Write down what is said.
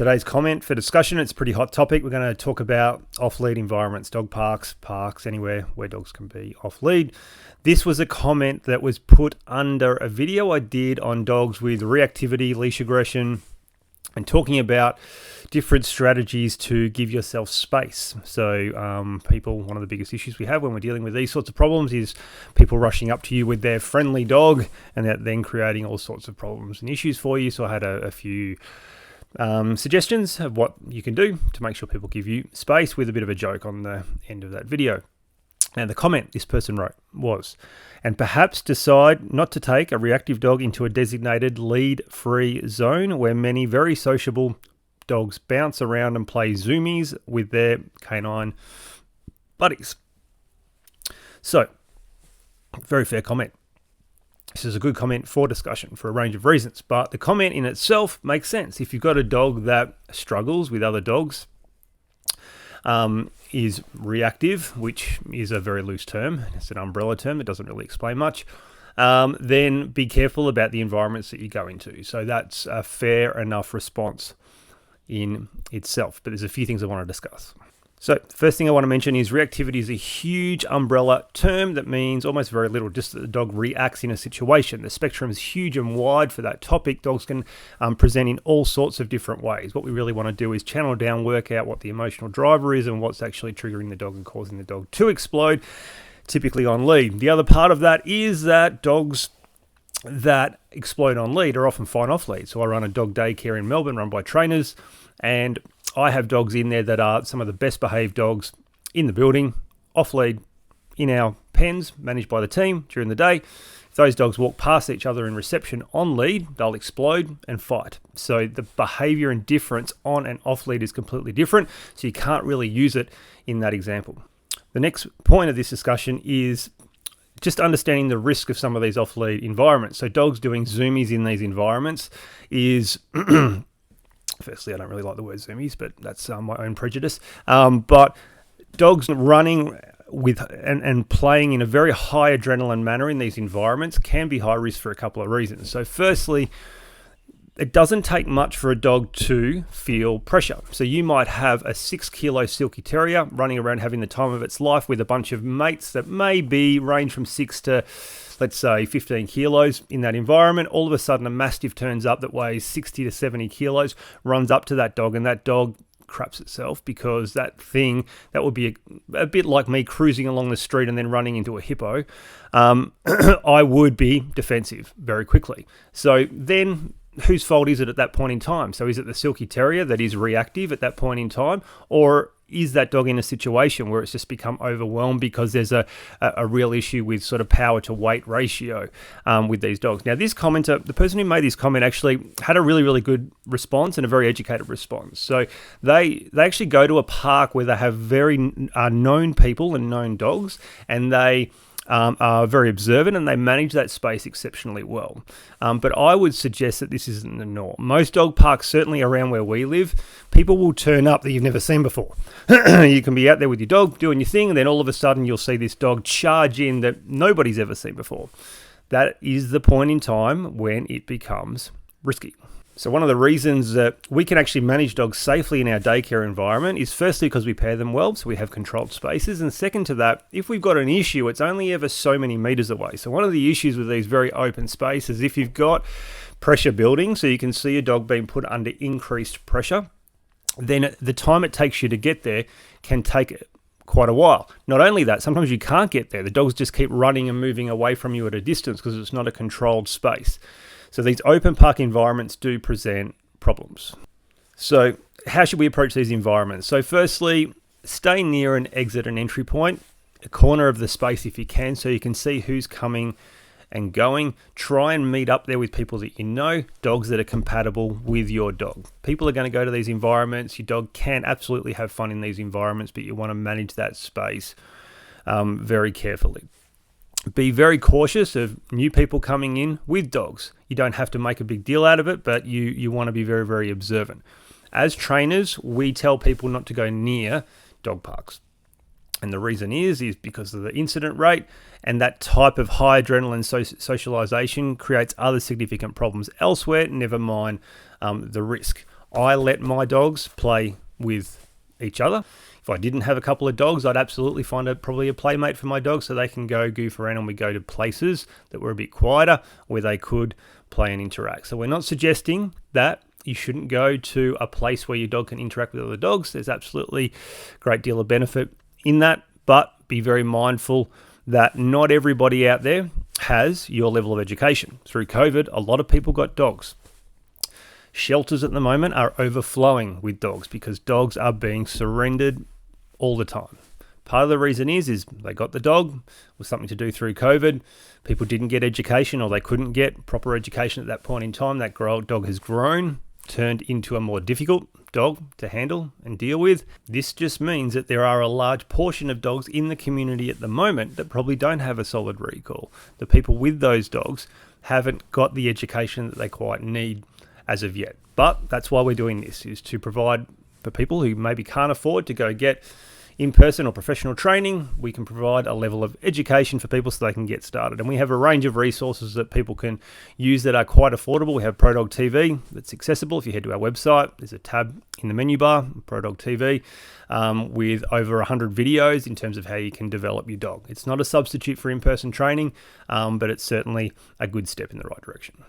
Today's comment for discussion, it's a pretty hot topic. We're going to talk about off-lead environments, dog parks, anywhere where dogs can be off-lead. This was a comment that was put under a video I did on dogs with reactivity, leash aggression, and talking about different strategies to give yourself space. So one of the biggest issues we have when we're dealing with these sorts of problems is people rushing up to you with their friendly dog and that then creating all sorts of problems and issues for you. So I had a few suggestions of what you can do to make sure people give you space, with a bit of a joke on the end of that video. And the comment this person wrote was, and perhaps decide not to take a reactive dog into a designated lead-free zone where many very sociable dogs bounce around and play zoomies with their canine buddies. So, very fair comment. This is a good comment for discussion for a range of reasons, but the comment in itself makes sense. If you've got a dog that struggles with other dogs, is reactive, which is a very loose term, it's an umbrella term, it doesn't really explain much, then be careful about the environments that you go into. So that's a fair enough response in itself, but there's a few things I want to discuss. So the first thing I want to mention is reactivity is a huge umbrella term that means almost very little, just that the dog reacts in a situation. The spectrum is huge and wide for that topic. Dogs can present in all sorts of different ways. What we really want to do is channel down, work out what the emotional driver is and what's actually triggering the dog and causing the dog to explode, typically on lead. The other part of that is that dogs that explode on lead are often fine off lead. So I run a dog daycare in Melbourne run by trainers, and I have dogs in there that are some of the best behaved dogs in the building, off lead in our pens, managed by the team during the day. If those dogs walk past each other in reception on lead, they'll explode and fight. So the behavior and difference on and off lead is completely different. So you can't really use it in that example. The next point of this discussion is just understanding the risk of some of these off lead environments. So dogs doing zoomies in these environments is firstly, I don't really like the word zoomies, but that's my own prejudice. But dogs running with and playing in a very high adrenaline manner in these environments can be high risk for a couple of reasons. So firstly, it doesn't take much for a dog to feel pressure. So you might have a 6 kilo silky terrier running around having the time of its life with a bunch of mates that may be range from 6 to, let's say, 15 kilos in that environment. All of a sudden, a mastiff turns up that weighs 60 to 70 kilos, runs up to that dog, and that dog craps itself because that would be a bit like me cruising along the street and then running into a hippo. I would be defensive very quickly. So then whose fault is it at that point in time? So is it the silky terrier that is reactive at that point in time, or is that dog in a situation where it's just become overwhelmed because there's a real issue with sort of power to weight ratio with these dogs? Now, this commenter, the person who made this comment, actually had a really, really good response and a very educated response. So they actually go to a park where they have very known people and known dogs, and they are very observant and they manage that space exceptionally well. But I would suggest that this isn't the norm. Most dog parks, certainly around where we live, people will turn up that you've never seen before. You can be out there with your dog doing your thing, and then all of a sudden you'll see this dog charge in that nobody's ever seen before. That is the point in time when it becomes risky. So one of the reasons that we can actually manage dogs safely in our daycare environment is firstly because we pair them well, so we have controlled spaces. And second to that, if we've got an issue, it's only ever so many meters away. So one of the issues with these very open spaces, if you've got pressure building, so you can see a dog being put under increased pressure, then the time it takes you to get there can take quite a while. Not only that, sometimes you can't get there. The dogs just keep running and moving away from you at a distance because it's not a controlled space. So these open park environments do present problems. So how should we approach these environments? So firstly, stay near an exit and entry point, a corner of the space if you can, so you can see who's coming and going. Try and meet up there with people that you know, dogs that are compatible with your dog. People are going to go to these environments. Your dog can absolutely have fun in these environments, but you want to manage that space very carefully. Be very cautious of new people coming in with dogs. You don't have to make a big deal out of it, but you want to be very, very observant. As trainers, we tell people not to go near dog parks. And the reason is because of the incident rate, and that type of high adrenaline socialization creates other significant problems elsewhere, never mind the risk I let my dogs play with each other. If I didn't have a couple of dogs, I'd absolutely find probably a playmate for my dog so they can go goof around, and we go to places that were a bit quieter where they could play and interact. So we're not suggesting that you shouldn't go to a place where your dog can interact with other dogs. There's absolutely a great deal of benefit in that, but be very mindful that not everybody out there has your level of education. Through COVID, a lot of people got dogs. Shelters at the moment are overflowing with dogs because dogs are being surrendered all the time. Part of the reason is they got the dog, was something to do through COVID. People didn't get education, or they couldn't get proper education at that point in time. That dog has grown, turned into a more difficult dog to handle and deal with. This just means that there are a large portion of dogs in the community at the moment that probably don't have a solid recall. The people with those dogs haven't got the education that they quite need as of yet. But that's why we're doing this, is to provide for people who maybe can't afford to go get in-person or professional training. We can provide a level of education for people so they can get started. And we have a range of resources that people can use that are quite affordable. We have ProDog TV that's accessible. If you head to our website, there's a tab in the menu bar, ProDog TV, with over 100 videos in terms of how you can develop your dog. It's not a substitute for in-person training, but it's certainly a good step in the right direction.